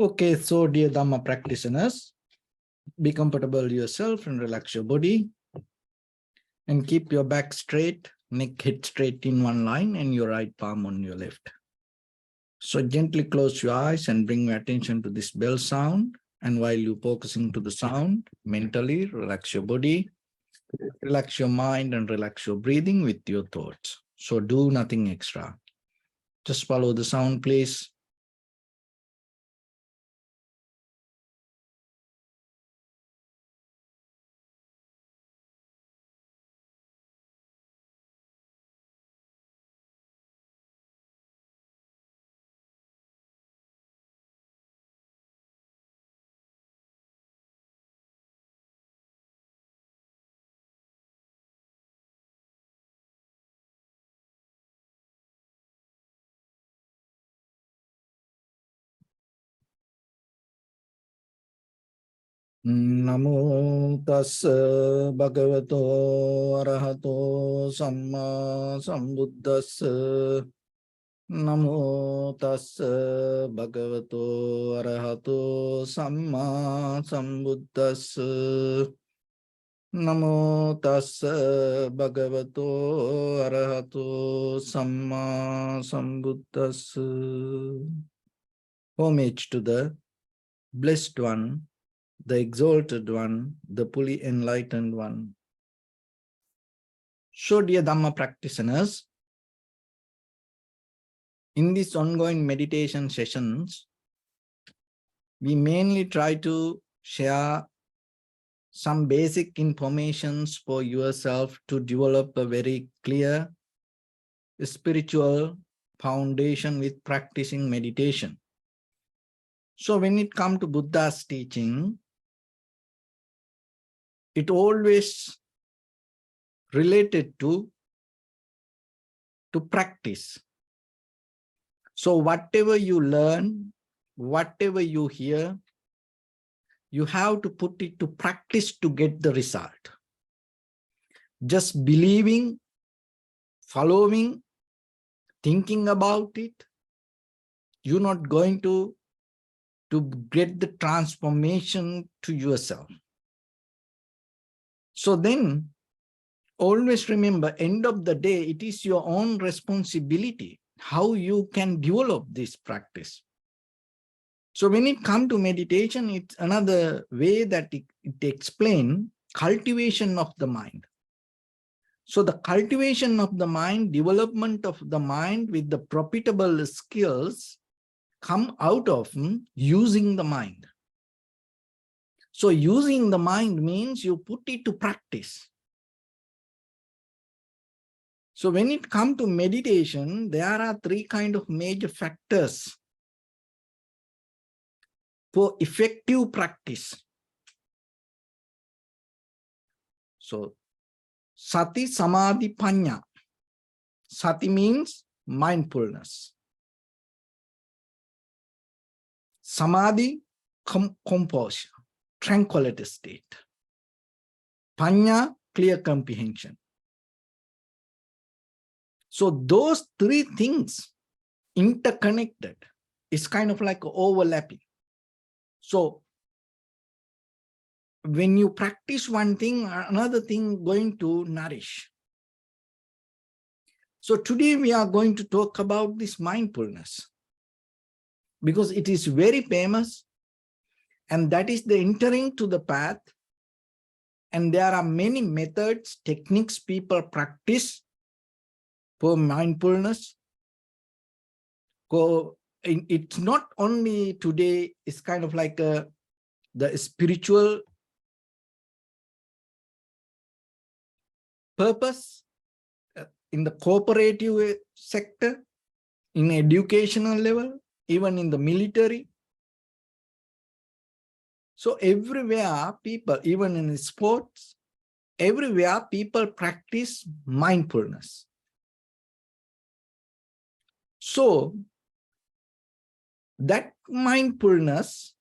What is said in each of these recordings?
Okay, so dear Dharma practitioners, be comfortable yourself and relax your body and keep your back straight, neck head straight in one line and your right palm on your left. So gently close your eyes and bring your attention to this bell sound. And while you're focusing to the sound, mentally relax your body, relax your mind and relax your breathing with your thoughts. So do nothing extra. Just follow the sound, please. Namo tassa bhagavato arahato samma sambuddhassa. Namo tassa bhagavato arahato samma sambuddhassa. Namo tassa bhagavato arahato samma sambuddhassa. Homage to the Blessed One, the Exalted One, the fully enlightened One. So, dear Dhamma practitioners, in these ongoing meditation sessions, we mainly try to share some basic informations for yourself to develop a very clear spiritual foundation with practicing meditation. So when it comes to Buddha's teaching, it always related to practice. So whatever you learn, whatever you hear, you have to put it to practice to get the result. Just believing, following, thinking about it, you're not going to get the transformation to yourself. So then, always remember, end of the day, it is your own responsibility how you can develop this practice. So when it comes to meditation, it's another way that it explains cultivation of the mind. So the cultivation of the mind, development of the mind with the profitable skills come out of using the mind. So using the mind means you put it to practice. So when it comes to meditation, there are three kinds of major factors for effective practice. So sati, samadhi, panya. Sati means mindfulness. Samadhi, composure, tranquility state. Panya, clear comprehension. So those three things interconnected is kind of like overlapping. So when you practice one thing, another thing going to nourish. So today we are going to talk about this mindfulness because it is very famous and that is the entering to the path. And there are many methods, techniques people practice for mindfulness. It's not only today, it's kind of like the spiritual purpose in the cooperative sector, in educational level, even in the military. So everywhere people, even in sports, everywhere people practice mindfulness. So that mindfulness,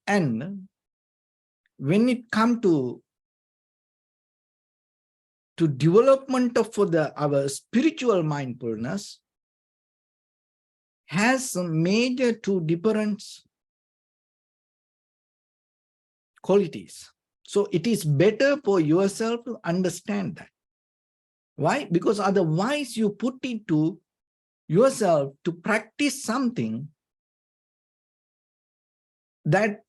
and when it comes to development of our spiritual mindfulness, has some major two difference qualities. So it is better for yourself to understand that. Why? Because otherwise you put it to yourself to practice something that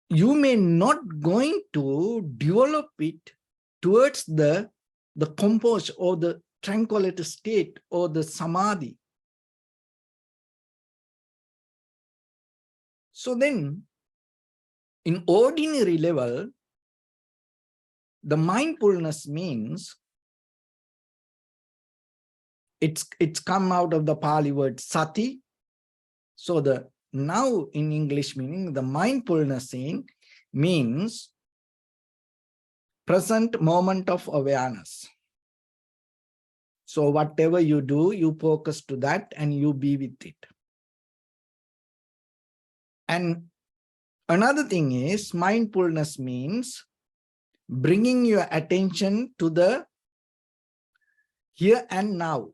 you may not going to develop it towards the compose or the tranquility state or the samadhi. So then, in ordinary level, the mindfulness means it's come out of the Pali word sati. So the now in English meaning, the mindfulness means present moment of awareness. So whatever you do, you focus to that and you be with it. And another thing is mindfulness means bringing your attention to the here and now.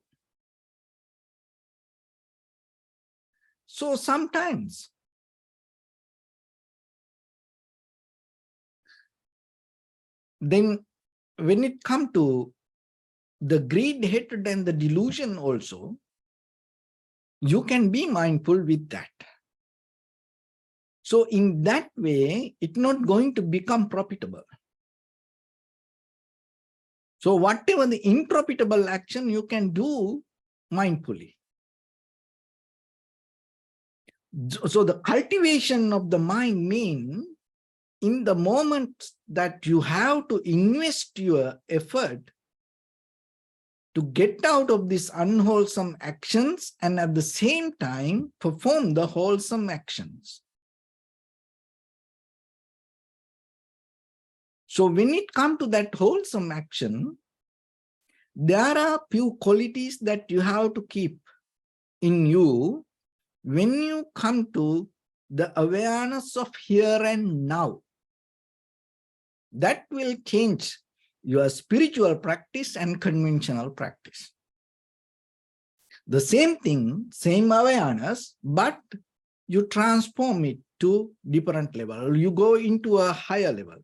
So sometimes then when it comes to the greed, hatred, and the delusion also, you can be mindful with that. So in that way, it's not going to become profitable. So whatever the unprofitable action you can do mindfully. So the cultivation of the mind means in the moment that you have to invest your effort to get out of these unwholesome actions and at the same time perform the wholesome actions. So when it comes to that wholesome action, there are few qualities that you have to keep in you when you come to the awareness of here and now. That will change your spiritual practice and conventional practice. The same thing, same awareness, but you transform it to different level. You go into a higher level.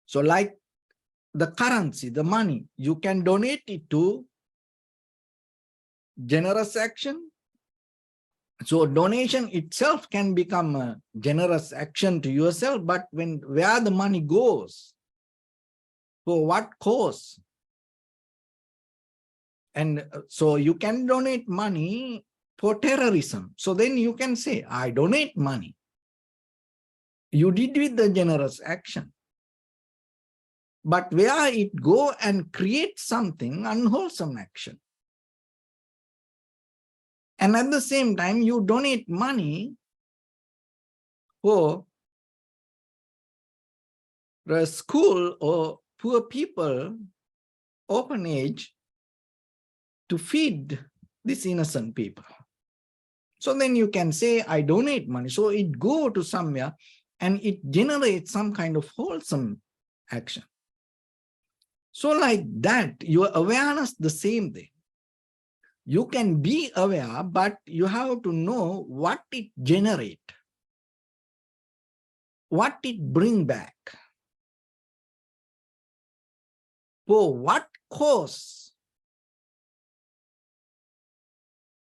So like the currency, the money, you can donate it to generous action. So donation itself can become a generous action to yourself, but where the money goes, for what cause? And so you can donate money for terrorism. So then you can say, I donate money. You did with the generous action. But where it go and create something unwholesome action. And at the same time, you donate money for the school or poor people, orphanage, to feed these innocent people. So then you can say, I donate money. So it go to somewhere and it generates some kind of wholesome action. So like that, your awareness, the same thing. You can be aware, but you have to know what it generate, what it bring back, for what cause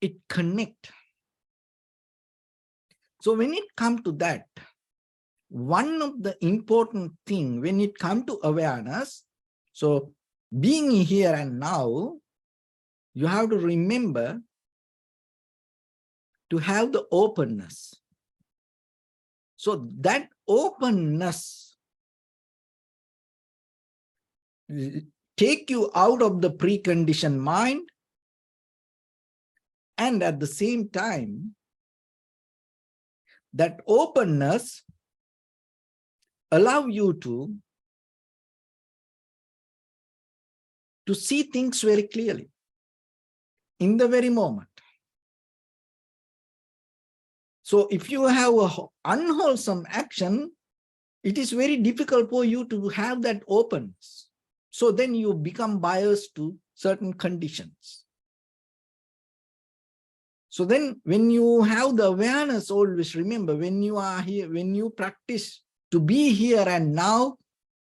it connect. So when it comes to that, one of the important thing when it comes to awareness, so being here and now, you have to remember to have the openness. So that openness take you out of the preconditioned mind, and at the same time, that openness allow you to see things very clearly in the very moment. So if you have an unwholesome action, it is very difficult for you to have that openness. So then you become biased to certain conditions. So then when you have the awareness, always remember, when you are here, when you practice to be here and now,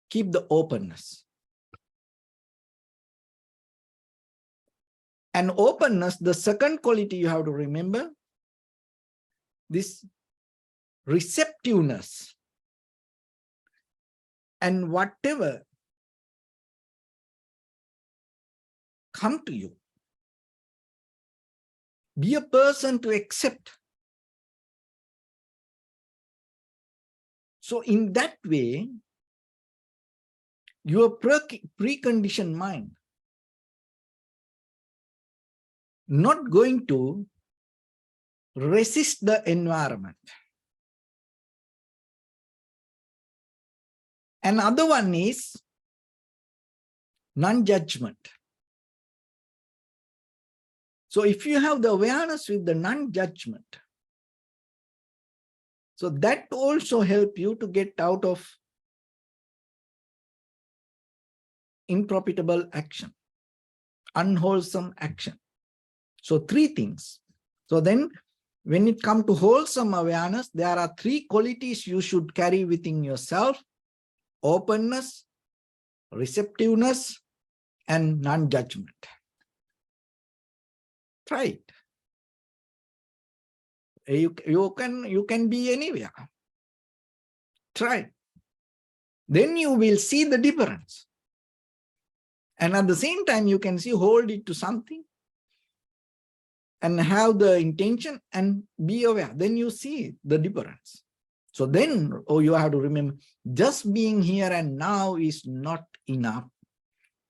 keep the openness. And openness, the second quality you have to remember, this receptiveness. And whatever come to you, be a person to accept. So in that way, your preconditioned mind not going to resist the environment. Another one is non-judgment. So if you have the awareness with the non-judgment, so that also help you to get out of unprofitable action, unwholesome action. So three things. So then when it comes to wholesome awareness, there are three qualities you should carry within yourself: openness, receptiveness, and non-judgment. Try it. You can be anywhere. Try. Then you will see the difference. And at the same time, you can see, hold it to something and have the intention and be aware. Then you see the difference. So then, you have to remember, just being here and now is not enough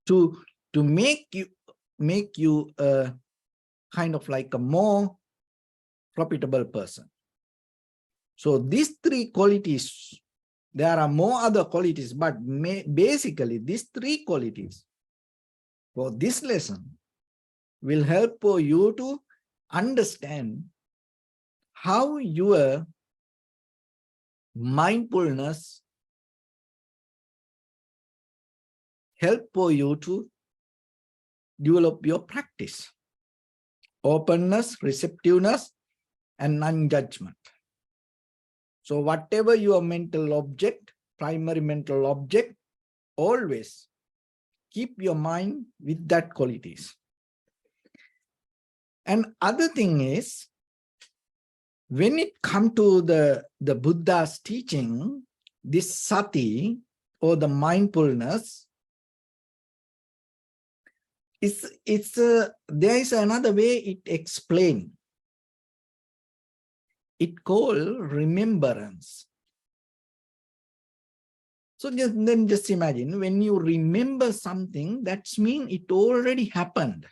to make you kind of like a more profitable person. So these three qualities, there are more other qualities, but basically these three qualities for this lesson will help for you to understand how your mindfulness help for you to develop your practice. Openness, receptiveness, and non-judgment. So whatever your mental object, primary mental object, always keep your mind with that qualities. And other thing is, when it comes to the Buddha's teaching, this sati or the mindfulness, there is another way it explained. It called remembrance. So just imagine, when you remember something, that means it already happened.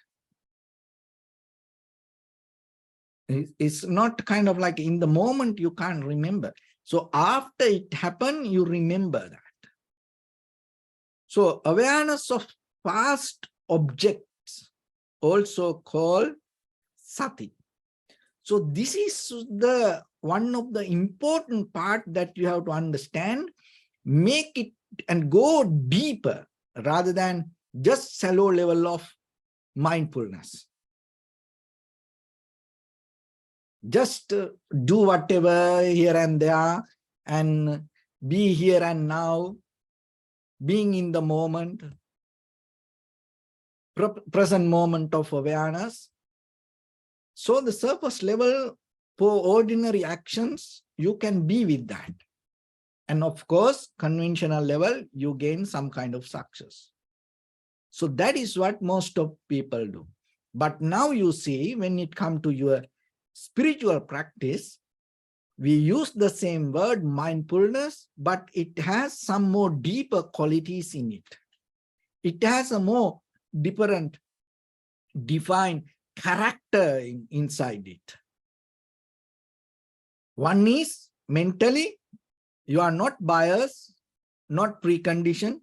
It's not kind of like in the moment you can't remember. So after it happened, you remember that. So awareness of past objects, also called sati. So this is the one of the important part that you have to understand. Make it and go deeper rather than just shallow level of mindfulness. Just do whatever here and there and be here and now, being in the moment, present moment of awareness. So the surface level for ordinary actions, you can be with that. And of course, conventional level, you gain some kind of success. So that is what most of people do. But now you see, when it comes to your spiritual practice, we use the same word mindfulness, but it has some more deeper qualities in it. It has a more different, defined character inside it. One is mentally, you are not biased, not preconditioned.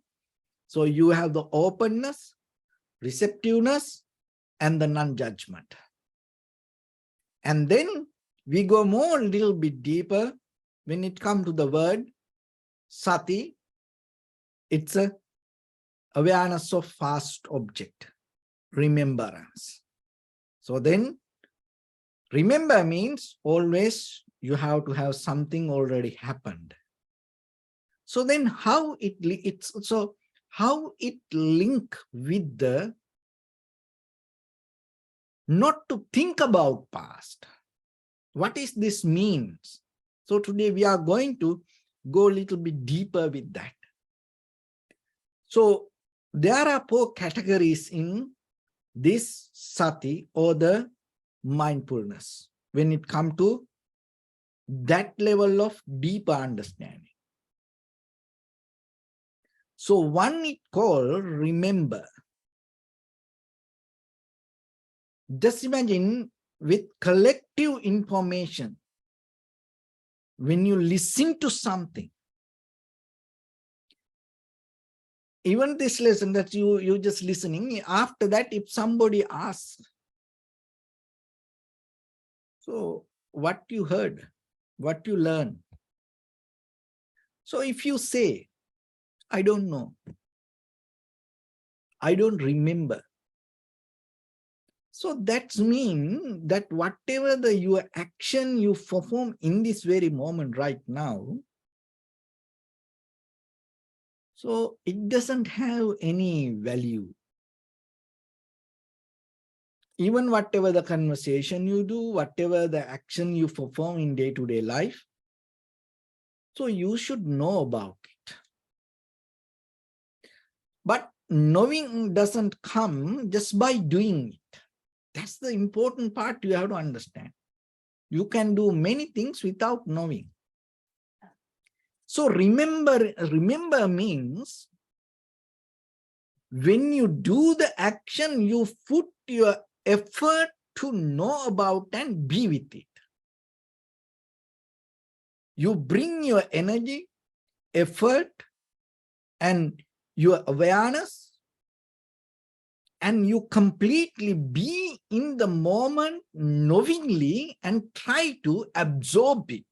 So you have the openness, receptiveness, and the non-judgment. And then we go a little bit deeper when it comes to the word sati. It's a awareness of past object, remembrance. So then Remember means always you have to have something already happened. So then how it link with the not to think about past. What is this means? So today we are going to go a little bit deeper with that. So there are 4 categories in this sati or the mindfulness when it comes to that level of deeper understanding. So one is called remember. Just imagine with collective information, when you listen to something, even this lesson that you just listening, after that, if somebody asks, so what you heard, what you learned. So if you say, I don't know, I don't remember. So that means that whatever your action you perform in this very moment right now, so it doesn't have any value. Even whatever the conversation you do, whatever the action you perform in day-to-day life, so you should know about it. But knowing doesn't come just by doing it. That's the important part you have to understand. You can do many things without knowing. So remember means when you do the action, you put your effort to know about and be with it. You bring your energy, effort, and your awareness, and you completely be in the moment knowingly and try to absorb it.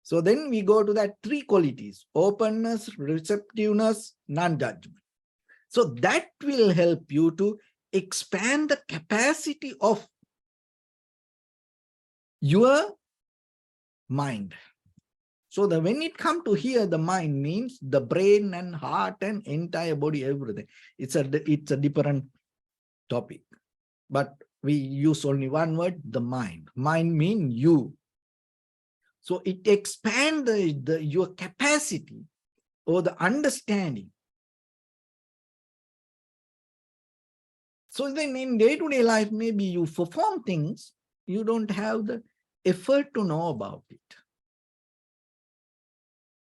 So then we go to that 3 qualities: openness, receptiveness, non-judgment. So that will help you to expand the capacity of your mind. So when it comes to here, the mind means the brain and heart and entire body, everything. It's a different topic. But we use only one word, the mind. Mind means you. So it expands your capacity or the understanding. So then in day-to-day life, maybe you perform things, you don't have the effort to know about it.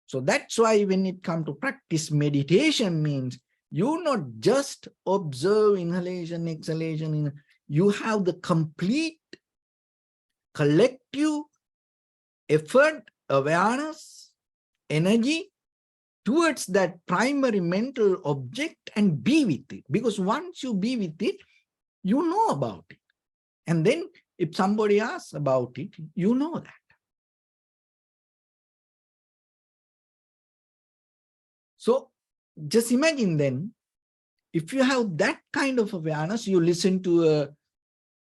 So that's why when it comes to practice, meditation means you not just observe inhalation, exhalation, you have the complete collective effort, awareness, energy towards that primary mental object and be with it. Because once you be with it, you know about it. And then if somebody asks about it, you know that. So just imagine then, if you have that kind of awareness, you listen to a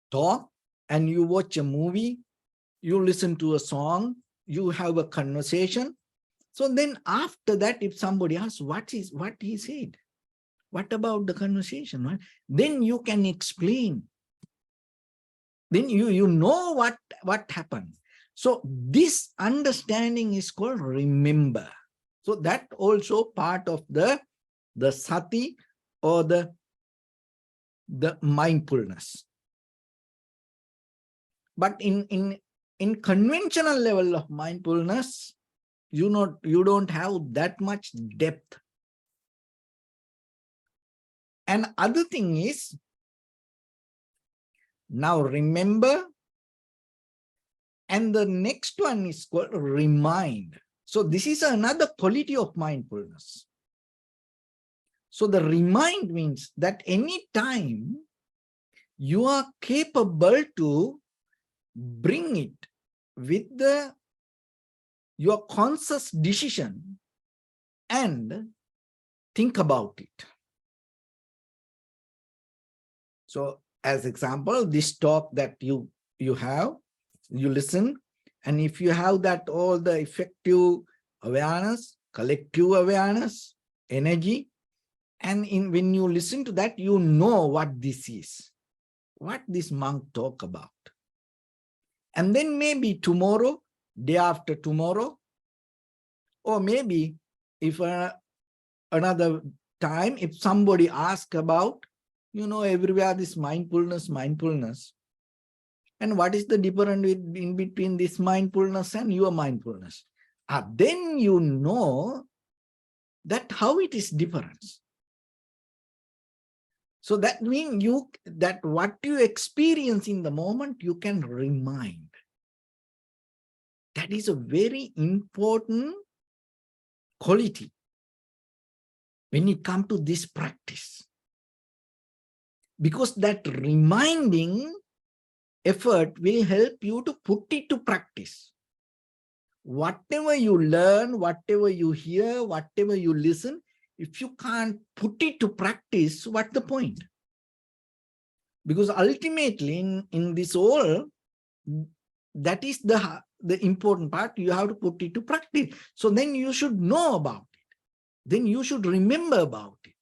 talk and you watch a movie, you listen to a song, you have a conversation. So then after that, if somebody asks what he said, what about the conversation, right? Then you can explain. Then you know what happened. So this understanding is called remember. So that also part of the sati or the mindfulness. But in conventional level of mindfulness, you don't have that much depth. And other thing is, now remember, and the next one is called remind. So this is another quality of mindfulness. So the remind means that any time you are capable to bring it with your conscious decision and think about it. So as example, this talk that you have, you listen, and if you have that all the effective awareness, collective awareness, energy, and when you listen to that, you know what this is, what this monk talk about. And then maybe tomorrow, day after tomorrow, or maybe if another time, if somebody asks about, everywhere this mindfulness, and what is the difference in between this mindfulness and your mindfulness? Then you know that how it is different. So that means that what you experience in the moment, you can remind. That is a very important quality when it comes to this practice. Because that reminding effort will help you to put it to practice. Whatever you learn, whatever you hear, whatever you listen, if you can't put it to practice, what's the point? Because ultimately in this all, that is the important part. You have to put it to practice. So then you should know about it. Then you should remember about it.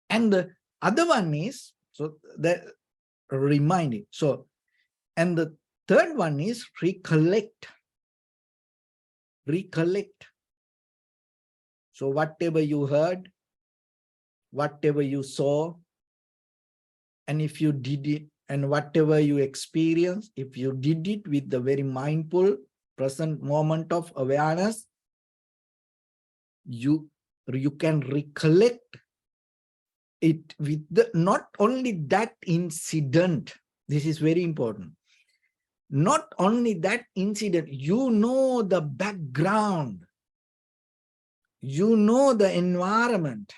And the other one is, so the reminding. So, and the third one is recollect. Recollect. So whatever you heard, whatever you saw, and if you did it, and whatever you experienced, if you did it with the very mindful, present moment of awareness, you can recollect it with not only that incident. This is very important. Not only that incident, you know the background, you know the environment,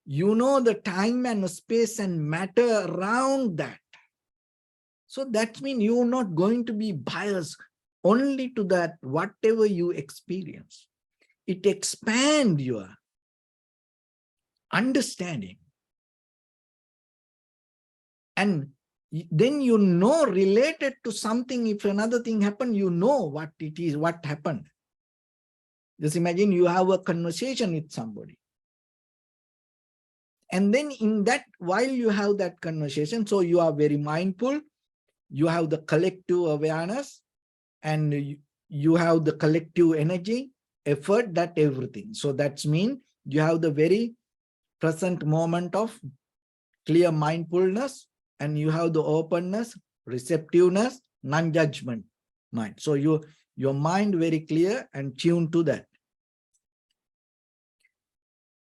you know the time and space and matter around that. So that means you're not going to be biased only to that, whatever you experience. It expands your understanding. And then you know, related to something, if another thing happened, you know what it is, what happened. Just imagine you have a conversation with somebody. And then in that, while you have that conversation, so you are very mindful, you have the collective awareness, and you have the collective energy, effort, that everything. So that means you have the very present moment of clear mindfulness, and you have the openness, receptiveness, non-judgment mind. So your mind very clear and tuned to that.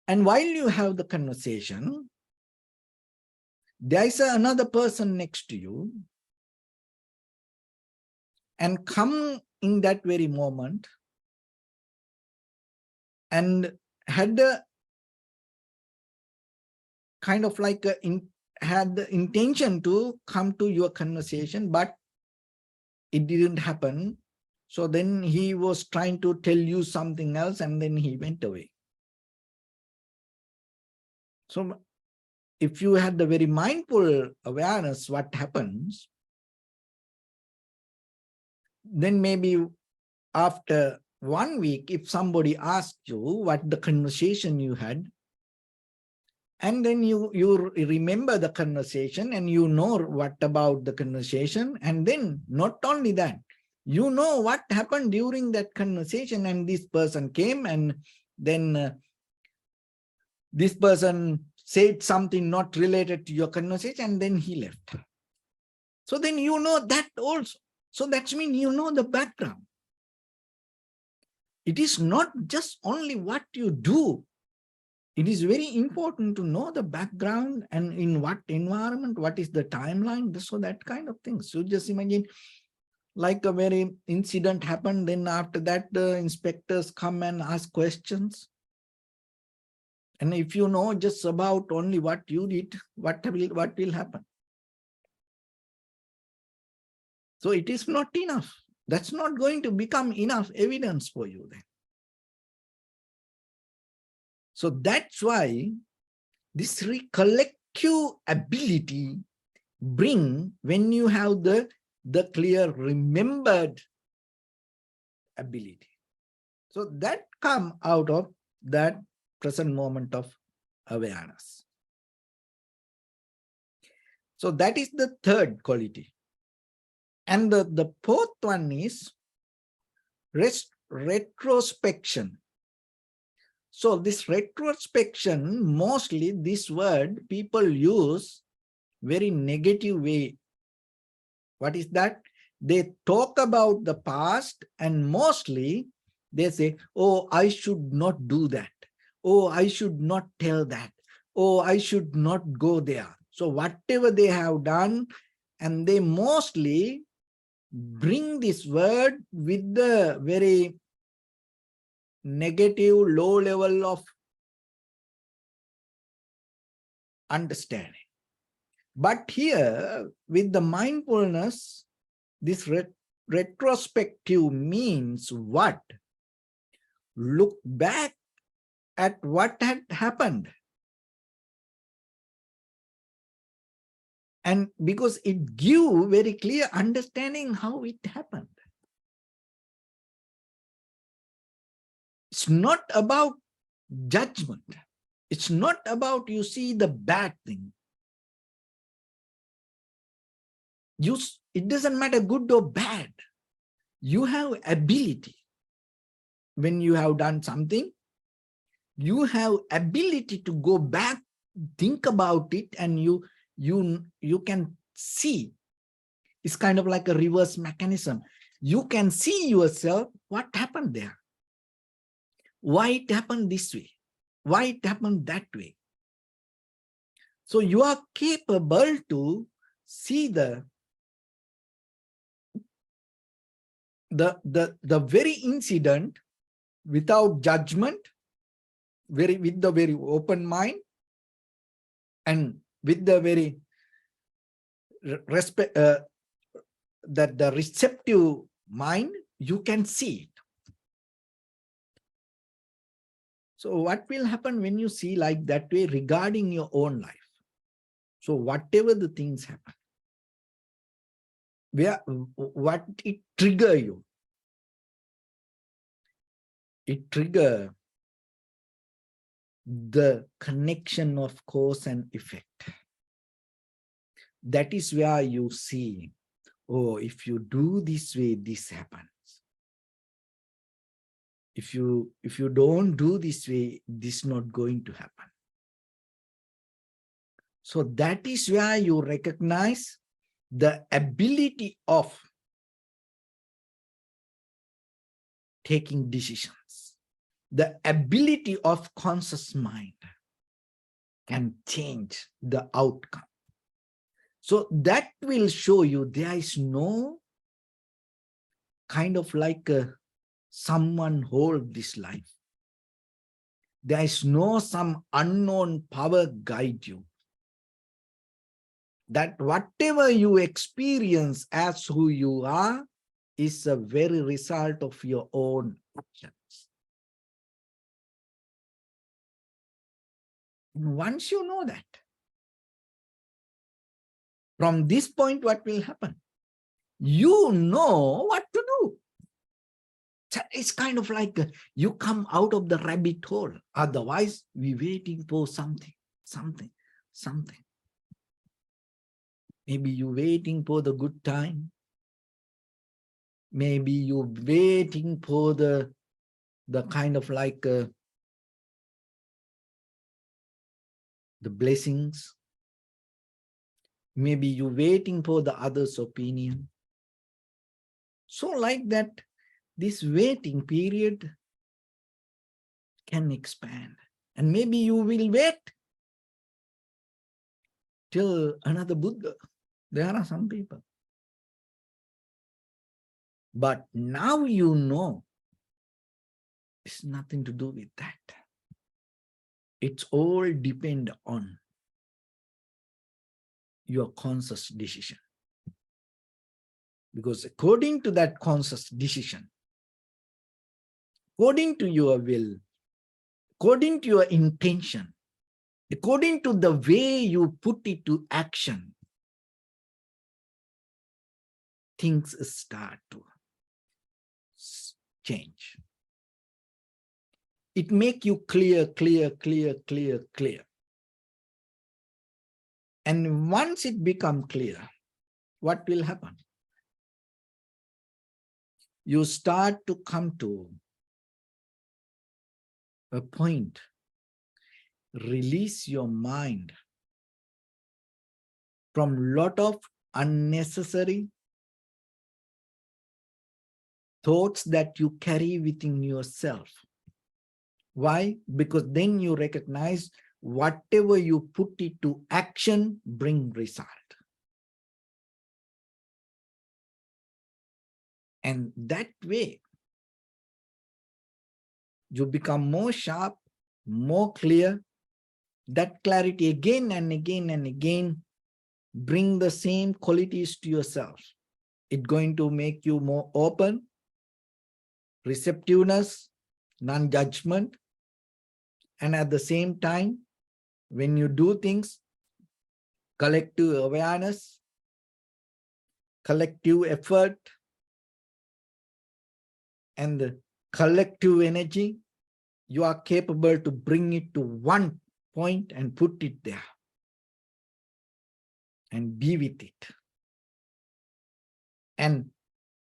And while you have the conversation, there is another person next to you, and come in that very moment and had the kind of like had the intention to come to your conversation, but it didn't happen. So then he was trying to tell you something else, and then he went away. So if you had the very mindful awareness, what happens, then maybe after 1 week, if somebody asked you what the conversation you had, and then you remember the conversation and you know what about the conversation, and then not only that, you know what happened during that conversation, and this person came, and then this person said something not related to your conversation, and then he left. So then you know that also. So that means you know the background. It is not just only what you do. It is very important to know the background and in what environment, what is the timeline, so that kind of thing. So just imagine like a very incident happened, then after that the inspectors come and ask questions. And if you know just about only what you did, what will happen? So it is not enough. That's not going to become enough evidence for you then. So that's why This recollective ability bring when you have the clear remembered ability. So that come out of that present moment of awareness. So that is the third quality. And the fourth one is retrospection. So this retrospection, mostly this word people use very negative way. What is that? They talk about the past and mostly they say, oh, I should not do that. Oh, I should not tell that. Oh, I should not go there. So whatever they have done, and they mostly bring this word with the very negative, low level of understanding. But here, with the mindfulness, this retrospective means what? Look back at what had happened. And because it gives very clear understanding how it happened. It's not about judgment. It's not about you see the bad thing. It doesn't matter good or bad. You have ability. When you have done something, you have ability to go back, think about it, and you can see. It's kind of like a reverse mechanism. You can see yourself, what happened there? Why it happened this way? Why it happened that way? So you are capable to see the very incident without judgment, with the very open mind, and with the very respect, that the receptive mind, you can see it. So what will happen when you see like that way regarding your own life? So whatever the things happen, what it trigger you? It trigger the connection of cause and effect. That is where you see, oh, if you do this way, this happens. If you don't do this way, this is not going to happen. So that is where you recognize the ability of taking decisions. The ability of conscious mind can change the outcome. So that will show you there is no kind of like someone hold this life. There is no some unknown power guide you. That whatever you experience as who you are is a very result of your own actions. And once you know that, from this point, what will happen? You know what to do. It's kind of like you come out of the rabbit hole. Otherwise, we're waiting for something. Maybe you're waiting for the good time. Maybe you're waiting for the kind of like the blessings. Maybe you're waiting for the other's opinion. So like that, this waiting period can expand. And maybe you will wait till another Buddha. There are some people. But now you know it's nothing to do with that. It's all depend on your conscious decision. Because according to that conscious decision, according to your will, according to your intention, According to the way you put it to action, things start to change. It makes you clear. And once it becomes clear, what will happen? You start to come to a point, release your mind from lot of unnecessary thoughts that you carry within yourself. Why? Because then you recognize whatever you put it to action bring result. And that way, you become more sharp, more clear. That clarity again and again and again bring the same qualities to yourself. It's going to make you more open, receptiveness, non-judgment, and at the same time, when you do things, collective awareness, collective effort, and the collective energy, you are capable to bring it to one point and put it there and be with it. And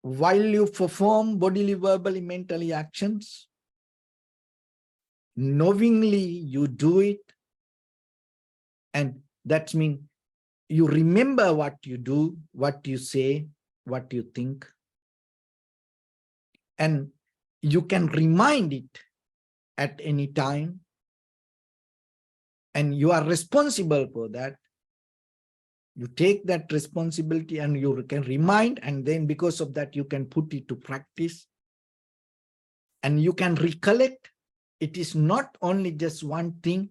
while you perform bodily, verbally, mentally actions, knowingly you do it, and that means you remember what you do, what you say, what you think, and you can remind it at any time, and you are responsible for that. You take that responsibility and you can remind, and then because of that, you can put it to practice. And you can recollect. It is not only just one thing,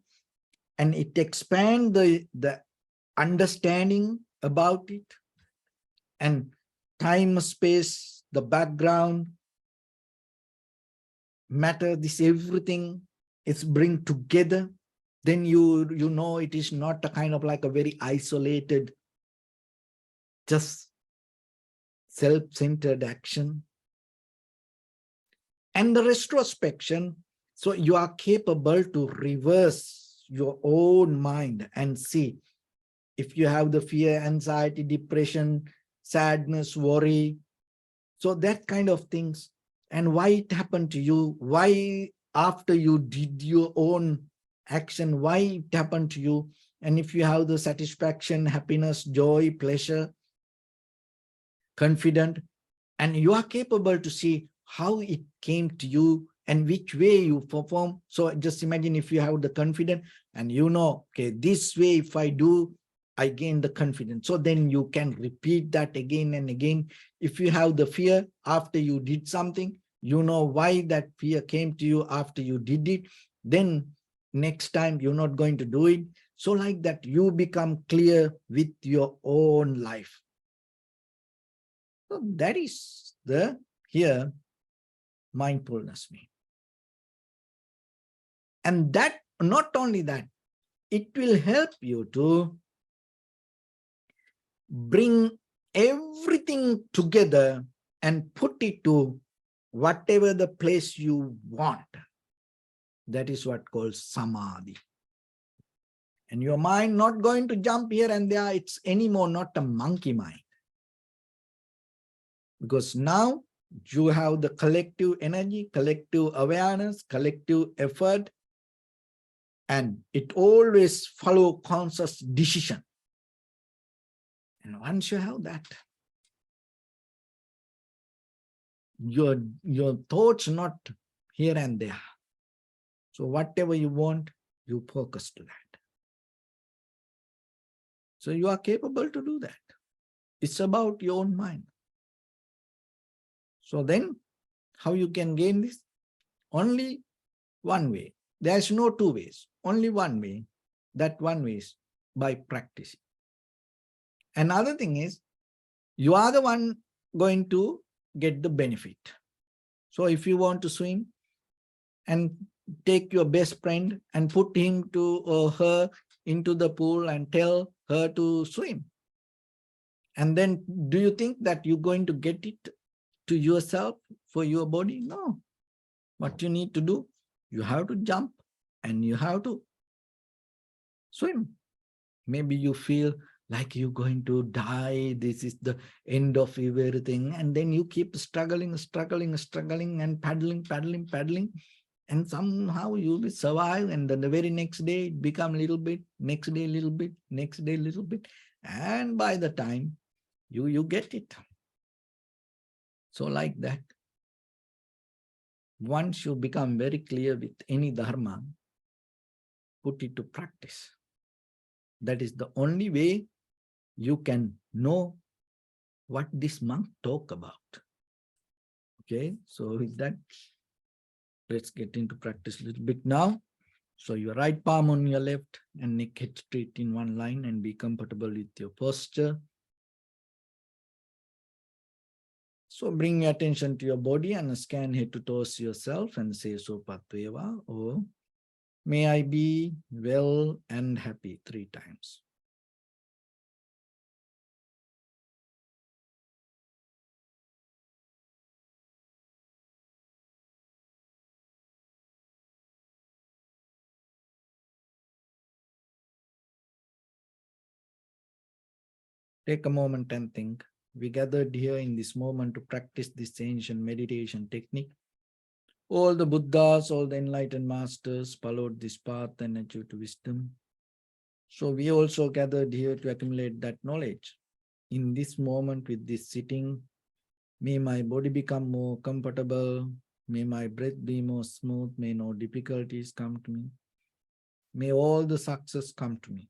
and it expands the understanding about it. And time, space, the background, matter, this everything is bring together. Then you know it is not a kind of like a very isolated, just self-centered action. And the retrospection, so you are capable to reverse your own mind and see if you have the fear, anxiety, depression, sadness, worry. So that kind of things, and why it happened to you, why after you did your own action, why it happened to you, and if you have the satisfaction, happiness, joy, pleasure, confident, and you are capable to see how it came to you and which way you perform. So just imagine if you have the confidence and you know, okay, this way if I do, I gain the confidence. So then you can repeat that again and again. If you have the fear after you did something, you know why that fear came to you after you did it. Then next time you're not going to do it. So like that, you become clear with your own life. So that is the here mindfulness means. And that, not only that, it will help you to bring everything together and put it to whatever the place you want. That is what called samadhi. And your mind not going to jump here and there. It's anymore not a monkey mind. Because now you have the collective energy, collective awareness, collective effort, and it always follow conscious decision. And once you have that, your thoughts not here and there. So whatever you want, you focus to that. So you are capable to do that. It's about your own mind. So then, how you can gain this? Only one way. There's no two ways. Only one way. That one way is by practicing. Another thing is, you are the one going to get the benefit. So if you want to swim and take your best friend and put him to or her into the pool and tell her to swim. And then do you think that you're going to get it to yourself for your body? No. What you need to do, you have to jump and you have to swim. Maybe you feel like you're going to die. This is the end of everything. And then you keep struggling, and paddling. And somehow you will survive. And then the very next day, it become little bit, next day, little bit, next day, little bit. And by the time you get it. So like that, once you become very clear with any dharma, put it to practice. That is the only way you can know what this monk talk about. Okay, so with that, let's get into practice a little bit now. So your right palm on your left and neck head straight in one line, and be comfortable with your posture. So bring your attention to your body and scan head to toes yourself and say Sopatveva, or may I be well and happy 3 times. Take a moment and think. We gathered here in this moment to practice this ancient meditation technique. All the Buddhas, all the enlightened masters followed this path and achieved wisdom. So we also gathered here to accumulate that knowledge. In this moment with this sitting, may my body become more comfortable. May my breath be more smooth. May no difficulties come to me. May all the success come to me.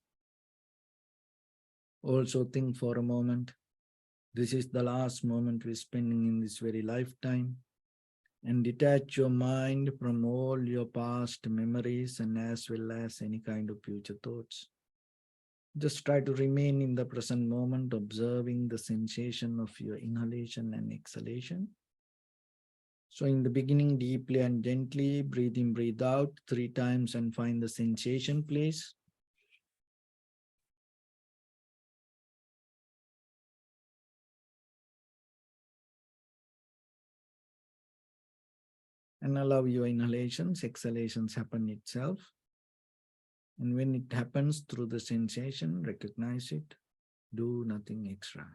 Also think for a moment. This is the last moment we're spending in this very lifetime. And detach your mind from all your past memories and as well as any kind of future thoughts. Just try to remain in the present moment, observing the sensation of your inhalation and exhalation. So in the beginning, deeply and gently, breathe in, breathe out 3 times and find the sensation place. And allow your inhalations, exhalations happen itself. And when it happens through the sensation, recognize it, do nothing extra.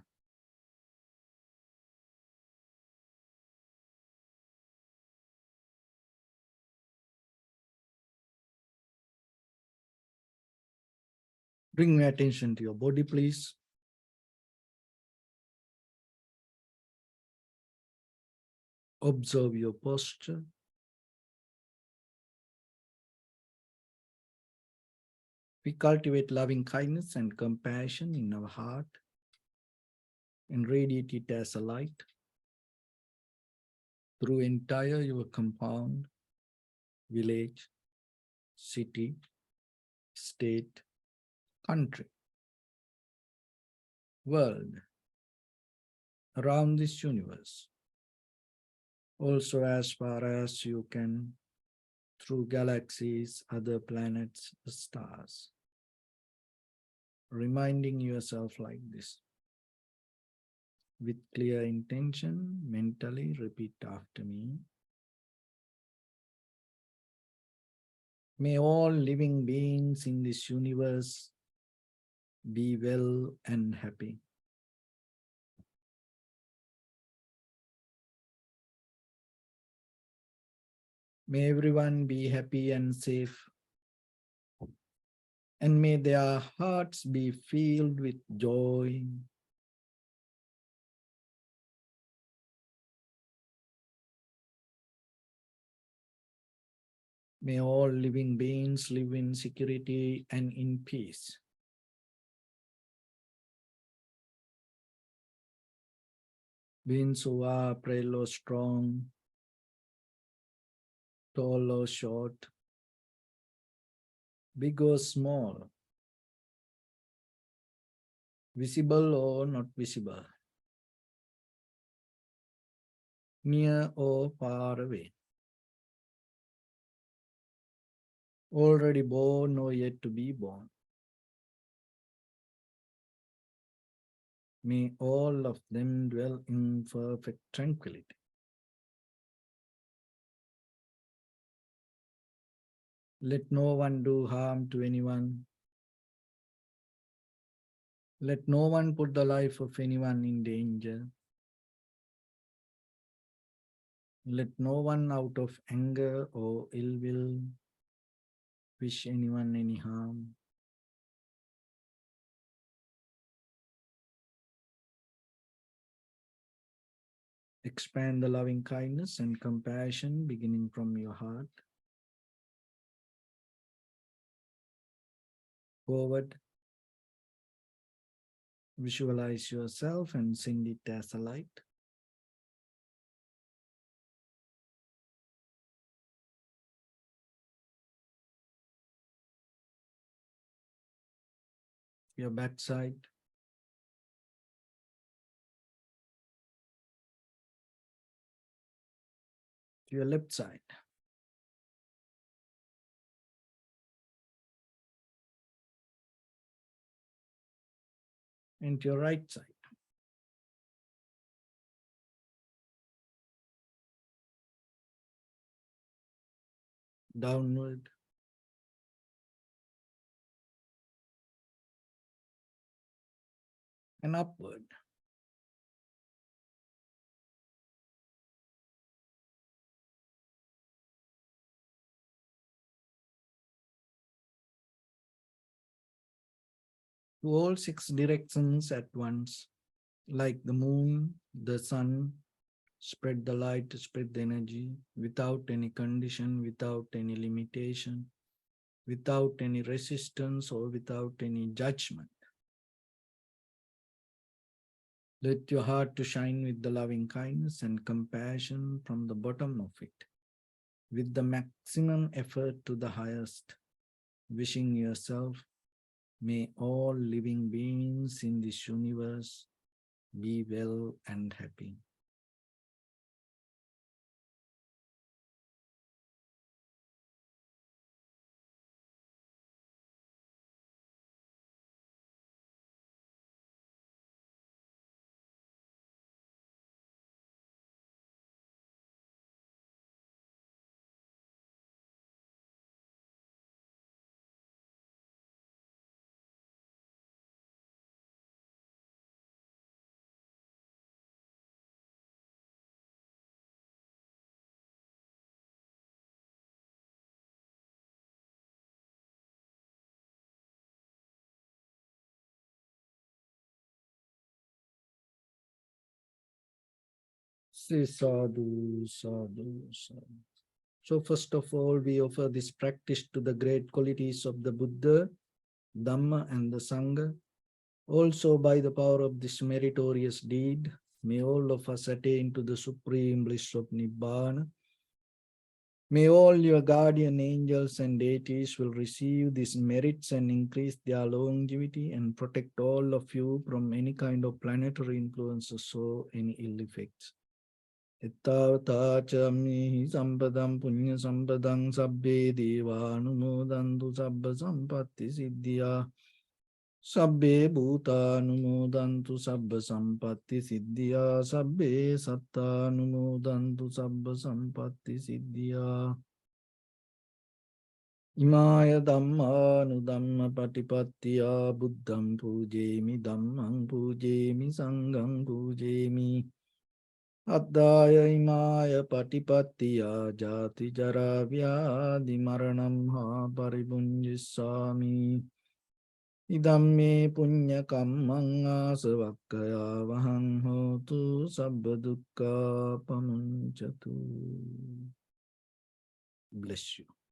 Bring your attention to your body, please. Observe your posture. We cultivate loving kindness and compassion in our heart and radiate it as a light through entire your compound, village, city, state, country, world, around this universe. Also as far as you can, through galaxies, other planets, stars. Reminding yourself like this. With clear intention, mentally repeat after me. May all living beings in this universe be well and happy. May everyone be happy and safe. And may their hearts be filled with joy. May all living beings live in security and in peace. Beings who are frail or strong, tall or short, big or small, visible or not visible, near or far away. already born or yet to be born. May all of them dwell in perfect tranquility. Let no one do harm to anyone. Let no one put the life of anyone in danger. Let no one out of anger or ill will wish anyone any harm. Expand the loving kindness and compassion beginning from your heart. Forward, visualize yourself and send it as a light. Your backside, to your left side, and to your right side. Downward, and upward. To all six directions at once, like the moon, the sun, spread the light, spread the energy without any condition, without any limitation, without any resistance or without any judgment. Let your heart to shine with the loving kindness and compassion from the bottom of it, with the maximum effort to the highest, wishing yourself, may all living beings in this universe be well and happy. Say sadhu, sadhu, sadhu. So first of all, we offer this practice to the great qualities of the Buddha, Dhamma, and the Sangha. Also, by the power of this meritorious deed, may all of us attain to the supreme bliss of Nibbana. May all your guardian angels and deities will receive these merits and increase their longevity and protect all of you from any kind of planetary influences or any ill effects. Ittavatacha sampadam punya sampadam sabbe devanumodantu sabba sampatti siddhya sabbe bhutanumodantu sabba sampatti siddhya sabbe sattanumodantu sabba sampatti siddhya Imaya dhamma patipattiya buddham pujemi dhammam pujemi sangham pujemi Addaya imaya patipattiya jati jara vyadi maranam ha paribunjisami Idamme punya kammang asavakkaya vahang hotu sabba dukkha pamuncatu. Bless you.